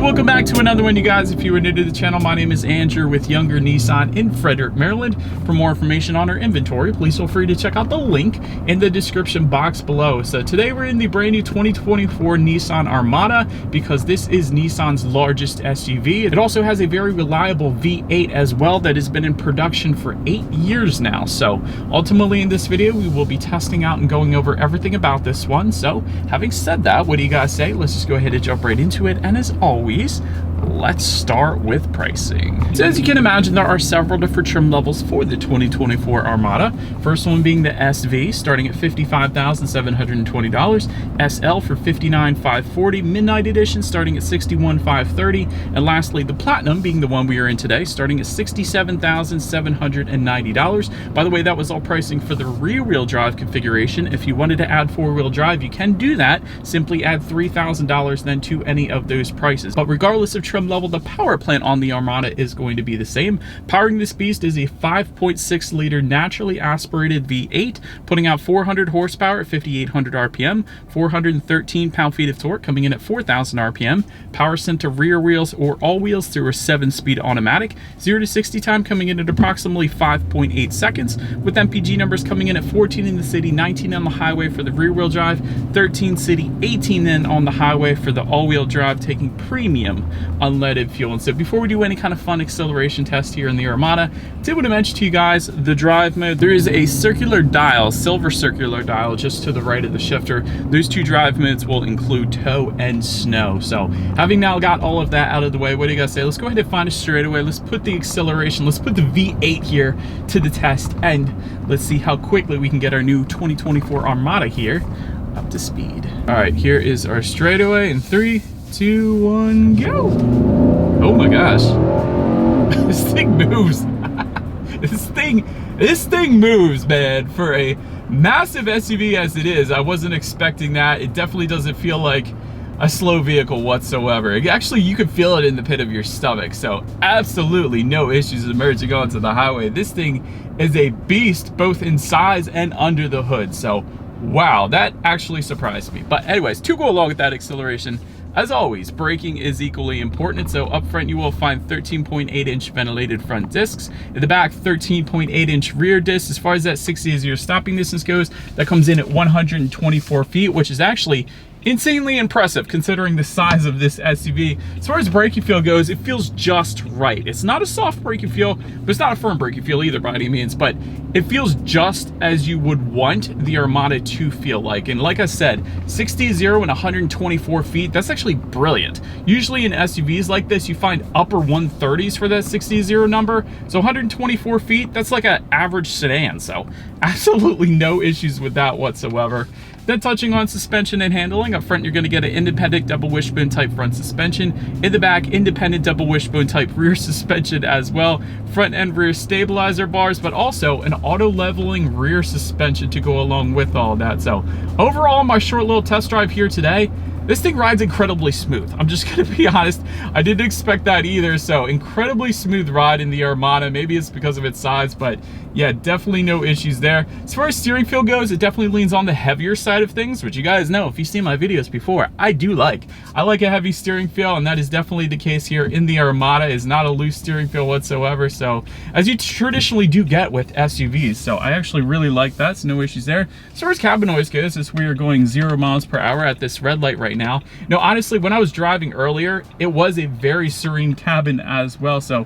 So welcome back to another one, you guys. If you are new to the channel, my name is Andrew with Younger Nissan in Frederick, Maryland. For more information on our inventory, please feel free to check out the link in the description box below. So today we're in the brand new 2024 Nissan Armada because this is Nissan's largest SUV. It also has a very reliable V8 as well that has been in production for 8 years now. So ultimately in this video, we will be testing out and going over everything about this one. So having said that, what do you guys say? Let's just go ahead and jump right into it. And as always, let's start with pricing. So as you can imagine, there are several different trim levels for the 2024 Armada. First one being the SV, starting at $55,720, SL for $59,540, Midnight Edition starting at $61,530, and lastly the Platinum, being the one we are in today, starting at $67,790. By the way, that was all pricing for the rear-wheel drive configuration. If you wanted to add four-wheel drive, you can do that. Simply add $3,000 then to any of those prices. But regardless of trim level, the power plant on the Armada is going to be the same. Powering this beast is a 5.6 liter naturally aspirated V8, putting out 400 horsepower at 5,800 RPM, 413 pound-feet of torque coming in at 4,000 RPM, power sent to rear wheels or all wheels through a 7-speed automatic, 0 to 60 time coming in at approximately 5.8 seconds, with MPG numbers coming in at 14 in the city, 19 on the highway for the rear wheel drive, 13 city, 18 then on the highway for the all-wheel drive, taking premium unleaded fuel. And so before we do any kind of fun acceleration test here in the Armada, I did want to mention to you guys the drive mode. There is a circular dial, silver circular dial, just to the right of the shifter. Those two drive modes will include tow and snow. So having now got all of that out of the way, what do you guys say? Let's go ahead and find a straightaway. Let's put the acceleration, let's put the V8 here to the test, and let's see how quickly we can get our new 2024 Armada here up to speed. All right, here is our straightaway in 3, 2, 1, go. Oh my gosh. This thing moves. This thing moves, man. For a massive SUV as it is, I wasn't expecting that. It definitely doesn't feel like a slow vehicle whatsoever. Actually, you can feel it in the pit of your stomach. So absolutely no issues emerging onto the highway. This thing is a beast, both in size and under the hood. So wow, that actually surprised me. But anyways, to go along with that acceleration, as always, braking is equally important. So up front, you will find 13.8-inch ventilated front discs. In the back, 13.8-inch rear discs. As far as that 60-0 stopping distance goes, that comes in at 124 feet, which is actually insanely impressive considering the size of this SUV. As far as braking feel goes, it feels just right. It's not a soft braking feel, but it's not a firm braking feel either by any means, but it feels just as you would want the Armada to feel like. And like I said, 60-0 and 124 feet, that's actually brilliant. Usually in SUVs like this, you find upper 130s for that 60-0 number. So 124 feet, that's like an average sedan. So absolutely no issues with that whatsoever. Then touching on suspension and handling, up front you're going to get an independent double wishbone type front suspension. In the back, independent double wishbone type rear suspension as well. Front and rear stabilizer bars, but also an auto leveling rear suspension to go along with all that. So overall, my short little test drive here today, this thing rides incredibly smooth. I'm just gonna be honest, I didn't expect that either. So incredibly smooth ride in the Armada. Maybe it's because of its size, but yeah, definitely no issues there. As far as steering feel goes, it definitely leans on the heavier side of things, which you guys know, if you've seen my videos before, I do like. I like a heavy steering feel, and that is definitely the case here in the Armada. Is not a loose steering feel whatsoever. So as you traditionally do get with SUVs. So I actually really like that, so no issues there. As far as cabin noise goes, as we are going 0 miles per hour at this red light right now. No, honestly, when I was driving earlier, it was a very serene cabin as well. So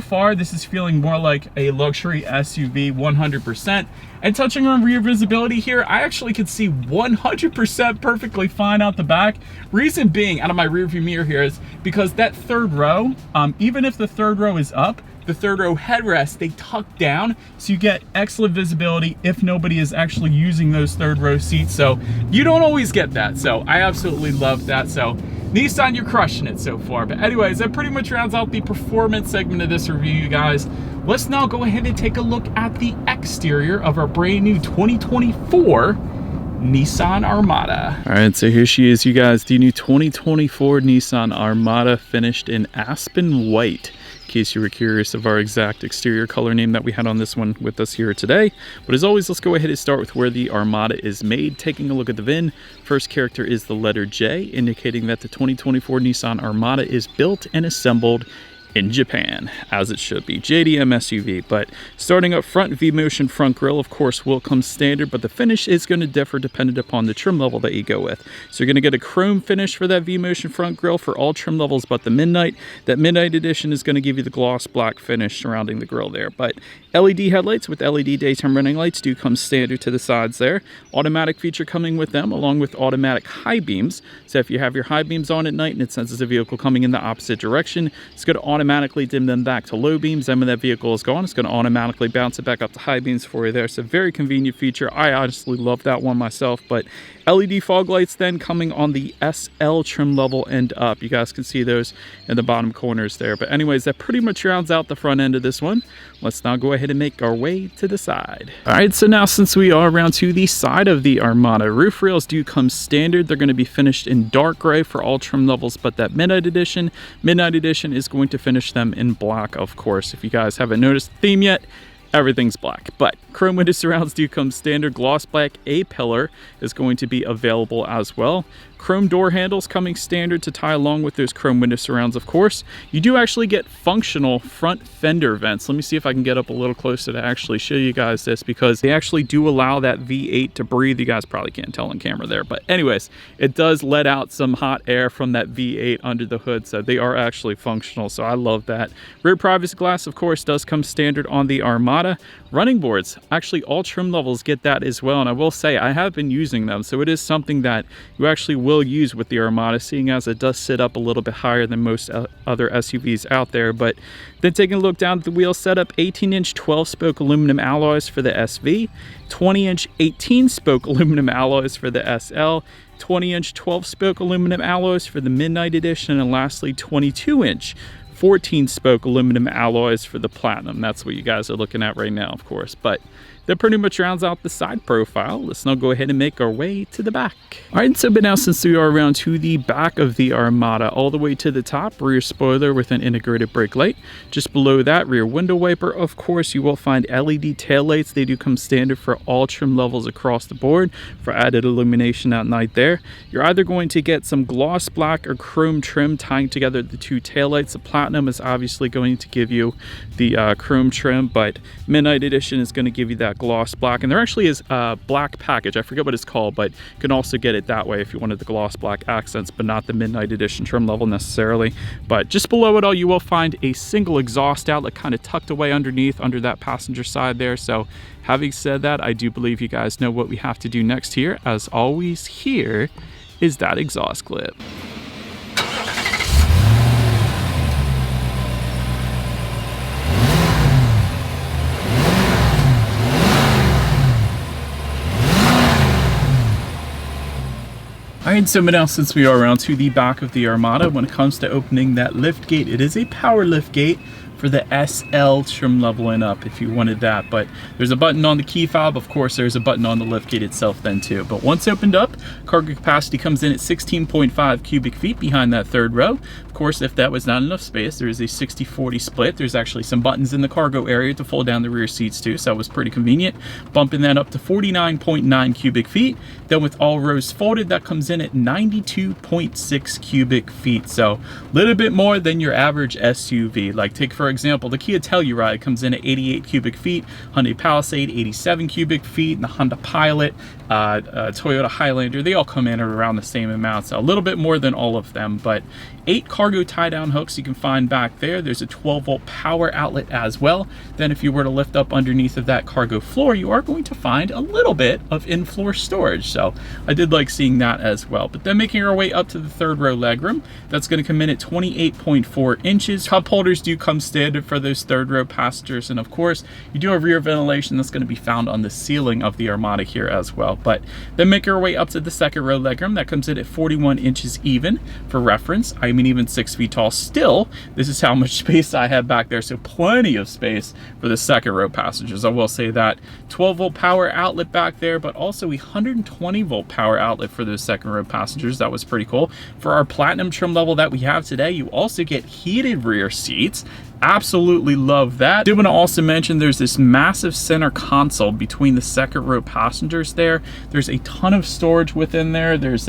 far, this is feeling more like a luxury SUV 100%. And touching on rear visibility here, I actually could see 100% perfectly fine out the back. Reason being, out of my rear view mirror here, is because that third row, even if the third row is up, the third row headrests, they tuck down, so you get excellent visibility if nobody is actually using those third row seats. So you don't always get that. So I absolutely love that. So Nissan, you're crushing it so far. But anyways, that pretty much rounds out the performance segment of this review, you guys. Let's now go ahead and take a look at the exterior of our brand new 2024 Nissan Armada. All right, so here she is, you guys, the new 2024 Nissan Armada, finished in Aspen White. case you were curious of our exact exterior color name that we had on this one with us here today. But as always, let's go ahead and start with where the Armada is made. Taking a look at the VIN, first character is the letter J, indicating that the 2024 Nissan Armada is built and assembled in Japan, as it should be. JDM SUV. But starting up front, V-Motion front grille, of course, will come standard, but the finish is going to differ dependent upon the trim level that you go with. So you're going to get a chrome finish for that V-Motion front grille for all trim levels but the Midnight. That Midnight Edition is going to give you the gloss black finish surrounding the grille there. But LED headlights with LED daytime running lights do come standard to the sides there. Automatic feature coming with them, along with automatic high beams. So if you have your high beams on at night and it senses a vehicle coming in the opposite direction, it's going to automatically dim them back to low beams. And when that vehicle is gone, it's going to automatically bounce it back up to high beams for you there. So very convenient feature. I honestly love that one myself. But LED fog lights then coming on the SL trim level and up. You guys can see those in the bottom corners there. But anyways, that pretty much rounds out the front end of this one. Let's now go ahead and make our way to the side. All right, so now since we are around to the side of the Armada, roof rails do come standard. They're going to be finished in dark gray for all trim levels, but that Midnight Edition is going to finish them in black, of course. If you guys haven't noticed the theme yet, everything's black. But chrome window surrounds do come standard. Gloss black A-pillar is going to be available as well. Chrome door handles coming standard to tie along with those chrome window surrounds, of course. You do actually get functional front fender vents. Let me see if I can get up a little closer to actually show you guys this, because they actually do allow that V8 to breathe. You guys probably can't tell on camera there, but anyways, it does let out some hot air from that V8 under the hood, so they are actually functional, so I love that. Rear privacy glass, of course, does come standard on the Armada. Running boards, actually all trim levels get that as well, and I will say I have been using them, so it is something that you actually will use with the Armada, seeing as it does sit up a little bit higher than most other SUVs out there. But then taking a look down at the wheel setup, 18-inch 12-spoke aluminum alloys for the SV, 20-inch 18-spoke aluminum alloys for the SL, 20-inch 12-spoke aluminum alloys for the Midnight Edition, and lastly 22-inch 14-spoke aluminum alloys for the Platinum. That's what you guys are looking at right now, of course. But that pretty much rounds out the side profile. Let's now go ahead and make our way to the back. All right, so but now since we are around to the back of the Armada, all the way to the top, rear spoiler with an integrated brake light. Just below that, rear window wiper. Of course, you will find LED taillights. They do come standard for all trim levels across the board for added illumination at night there. You're either going to get some gloss black or chrome trim tying together the two taillights. The Platinum is obviously going to give you the chrome trim, but Midnight Edition is going to give you that gloss black. And there actually is a black package, I forget what it's called, but you can also get it that way if you wanted the gloss black accents, but not the Midnight Edition trim level necessarily. But just below it all, you will find a single exhaust outlet kind of tucked away underneath under that passenger side there. So having said that, I do believe you guys know what we have to do next here. As always, here is that exhaust clip. Alright, so now since we are around to the back of the Armada, when it comes to opening that lift gate, it is a power lift gate for the SL trim level and up if you wanted that. But there's a button on the key fob. Of course, there's a button on the lift gate itself then too. But once opened up, cargo capacity comes in at 16.5 cubic feet behind that third row. Of course, if that was not enough space, there is a 60-40 split. There's actually some buttons in the cargo area to fold down the rear seats too, so that was pretty convenient. Bumping that up to 49.9 cubic feet. Then with all rows folded, that comes in at 92.6 cubic feet. So a little bit more than your average SUV. Like take for example, the Kia Telluride comes in at 88 cubic feet, Hyundai Palisade 87 cubic feet, and the Honda Pilot, Toyota Highlander, they all come in at around the same amount, so a little bit more than all of them. But 8 cargo tie-down hooks you can find back there. There's a 12-volt power outlet as well. Then if you were to lift up underneath of that cargo floor, you are going to find a little bit of in-floor storage, so I did like seeing that as well. But then making our way up to the third row legroom, that's going to come in at 28.4 inches. Cup holders do come standard for those third row passengers, and of course you do have rear ventilation that's going to be found on the ceiling of the Armada here as well. But then making our way up to the second row legroom, that comes in at 41 inches even. For reference, I mean even 6 feet tall. Still, this is how much space I have back there, so plenty of space for the second row passengers. I will say that 12-volt power outlet back there, but also a 120-volt power outlet for those second row passengers. That was pretty cool. For our Platinum trim level that we have today, you also get heated rear seats. absolutely love that. I did want to also mention there's this massive center console between the second row passengers there. There's a ton of storage within there. There's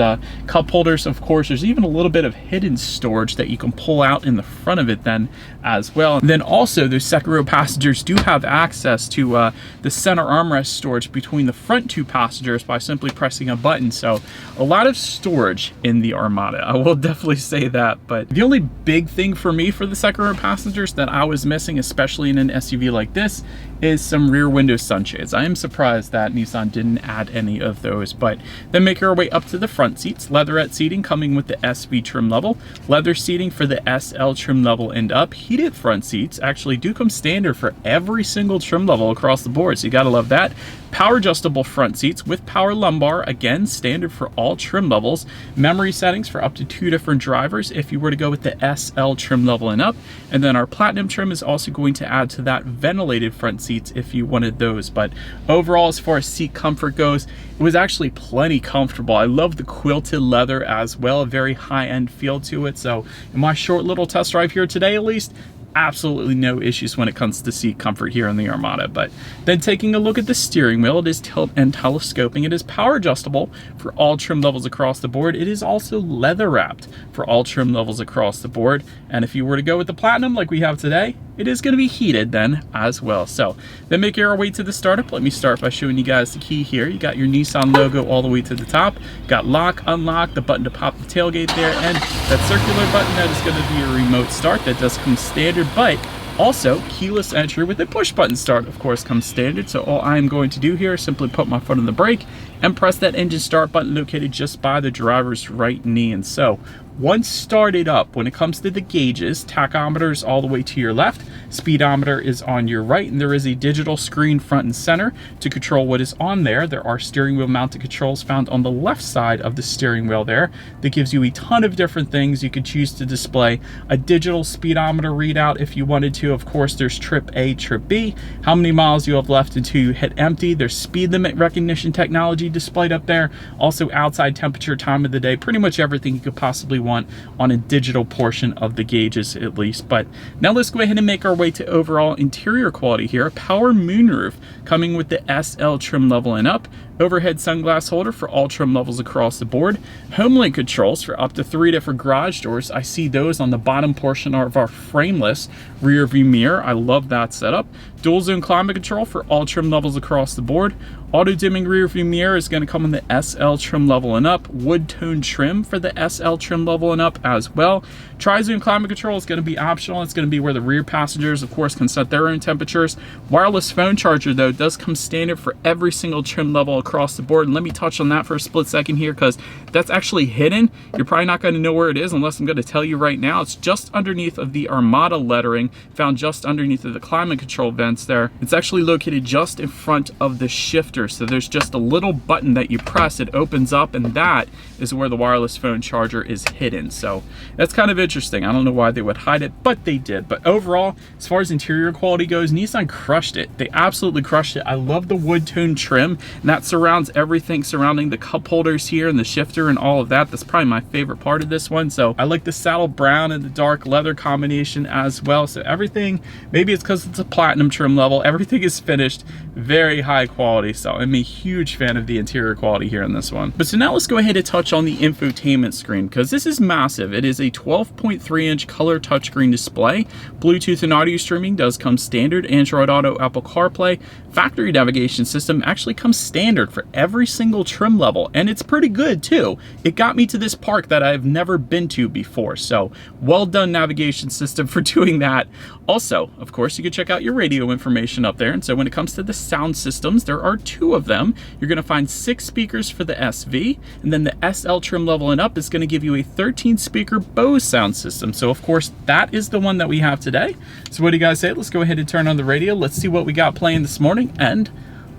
cup holders, of course. There's even a little bit of hidden storage that you can pull out in the front of it then as well. And then also those second row passengers do have access to the center armrest storage between the front two passengers by simply pressing a button. So a lot of storage in the Armada, I will definitely say that. But the only big thing for me for the second row passengers that I was missing, especially in an SUV like this, is some rear window sunshades. I am surprised that Nissan didn't add any of those. But then make our way up to the front seats. Leatherette seating coming with the SV trim level. Leather seating for the SL trim level and up. Heated front seats actually do come standard for every single trim level across the board, so you gotta love that. Power adjustable front seats with power lumbar, again standard for all trim levels. Memory settings for up to 2 different drivers if you were to go with the SL trim level and up. And then our platinum trim is also going to add to that ventilated front seats if you wanted those. But overall, as far as seat comfort goes, it was actually plenty comfortable. I love the quilted leather as well, a very high-end feel to it. So in my short little test drive here today, at least, absolutely no issues when it comes to seat comfort here in the Armada. But then taking a look at the steering wheel, it is tilt and telescoping. It is power adjustable for all trim levels across the board. It is also leather wrapped for all trim levels across the board. And if you were to go with the platinum like we have today, it is going to be heated then as well. So then making our way to the startup, let me start by showing you guys the key here. You got your Nissan logo all the way to the top. Got lock, unlock, the button to pop the tailgate there, and that circular button that is going to be a remote start. That does come standard, but also keyless entry with a push button start, of course, comes standard. So all I am going to do here is simply put my foot on the brake and press that engine start button located just by the driver's right knee. And so once started up, when it comes to the gauges, tachometer is all the way to your left, speedometer is on your right, and there is a digital screen front and center to control what is on there. There are steering wheel mounted controls found on the left side of the steering wheel there that gives you a ton of different things. You could choose to display a digital speedometer readout if you wanted to. Of course, there's trip A, trip B, how many miles you have left until you hit empty. There's speed limit recognition technology displayed up there. Also outside temperature, time of the day, pretty much everything you could possibly want on a digital portion of the gauges at least. But now let's go ahead and make our way to overall interior quality here. Power moonroof coming with the SL trim level and up. Overhead sunglass holder for all trim levels across the board. Homelink controls for up to 3 different garage doors. I see those on the bottom portion of our frameless rear view mirror. I love that setup. Dual zone climate control for all trim levels across the board. Auto dimming rear view mirror is going to come in the SL trim level and up. Wood tone trim for the SL trim level and up as well. Tri-zone climate control is going to be optional. It's going to be where the rear passengers, of course, can set their own temperatures. Wireless phone charger, though, does come standard for every single trim level across the board. And let me touch on that for a split second here, because that's actually hidden. You're probably not going to know where it is unless I'm going to tell you right now. It's just underneath of the Armada lettering, found just underneath of the climate control vents there. It's actually located just in front of the shifter. So there's just a little button that you press, it opens up, and that is where the wireless phone charger is hidden. So that's kind of interesting. I don't know why they would hide it, but they did. But overall, as far as interior quality goes, Nissan crushed it. They absolutely crushed it. I love the wood tone trim, and that surrounds everything surrounding the cup holders here and the shifter and all of that. That's probably my favorite part of this one. So I like the saddle brown and the dark leather combination as well. So everything, maybe it's because it's a platinum trim level, everything is finished very high quality. So I'm a huge fan of the interior quality here in this one. But so now let's go ahead and touch on the infotainment screen, because this is massive. It is a 12.3-inch color touchscreen display. Bluetooth and audio streaming does come standard. Android Auto, Apple CarPlay, factory navigation system actually comes standard for every single trim level, and it's pretty good too. It got me to this park that I've never been to before, so well done navigation system for doing that. Also, of course, you can check out your radio information up there. And so when it comes to the sound systems, there are 2 of them. You're going to find 6 speakers for the SV, and then the SL trim level and up is going to give you a 13-speaker Bose sound system. So of course, that is the one that we have today. So what do you guys say? Let's go ahead and turn on the radio. Let's see what we got playing this morning, and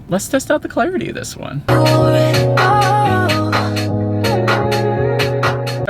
let's test out the clarity of this one.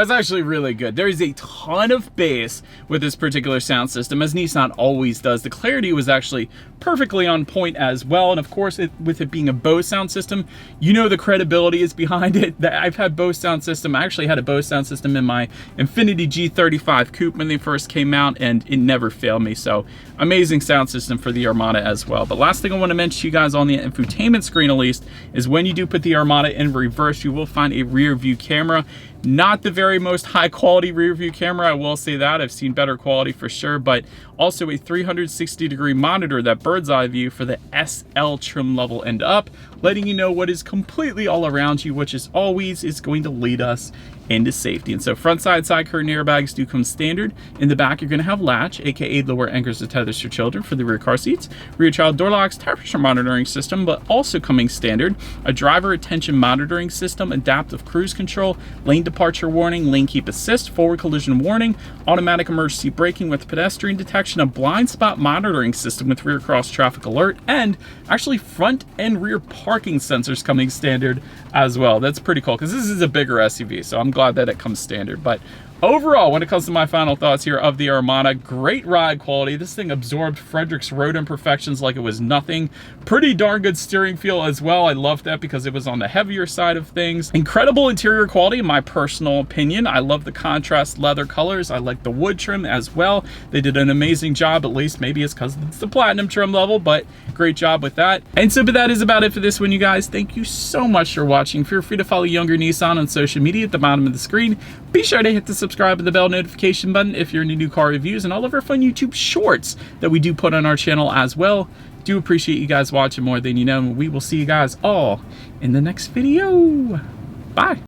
That's actually really good. There is a ton of bass with this particular sound system, as Nissan always does. The clarity was actually perfectly on point as well. And of course, with it being a Bose sound system, you know the credibility is behind it. I've had Bose sound system. I actually had a Bose sound system in my Infiniti G35 Coupe when they first came out, and it never failed me. So amazing sound system for the Armada as well. But last thing I want to mention to you guys on the infotainment screen, at least, is when you do put the Armada in reverse, you will find a rear view camera. Not the very most high quality rear view camera, I will say that. I've seen better quality for sure, but also a 360-degree monitor, that bird's eye view for the SL trim level and up, letting you know what is completely all around you, which is always is going to lead us into safety. And so front side curtain airbags do come standard. In the back, you're going to have latch, aka lower anchors and tethers for children for the rear car seats, rear child door locks, tire pressure monitoring system, but also coming standard, a driver attention monitoring system, adaptive cruise control, lane departure warning, lane keep assist, forward collision warning, automatic emergency braking with pedestrian detection, a blind spot monitoring system with rear cross traffic alert, and actually front and rear parking sensors coming standard as well. That's pretty cool because this is a bigger SUV, so I'm glad that it comes standard. But overall, when it comes to my final thoughts here of the Armada, great ride quality. This thing absorbed Frederick's road imperfections like it was nothing. Pretty darn good steering feel as well. I loved that because it was on the heavier side of things. Incredible interior quality, in my personal opinion. I love the contrast leather colors. I like the wood trim as well. They did an amazing job, at least maybe it's because it's the platinum trim level, but great job with that. And so, but that is about it for this one, you guys. Thank you so much for watching. Feel free to follow Younger Nissan on social media at the bottom of the screen. Be sure to hit the subscribe and the bell notification button if you're into new car reviews and all of our fun YouTube shorts that we do put on our channel as well. Do appreciate you guys watching more than you know, and we will see you guys all in the next video. Bye.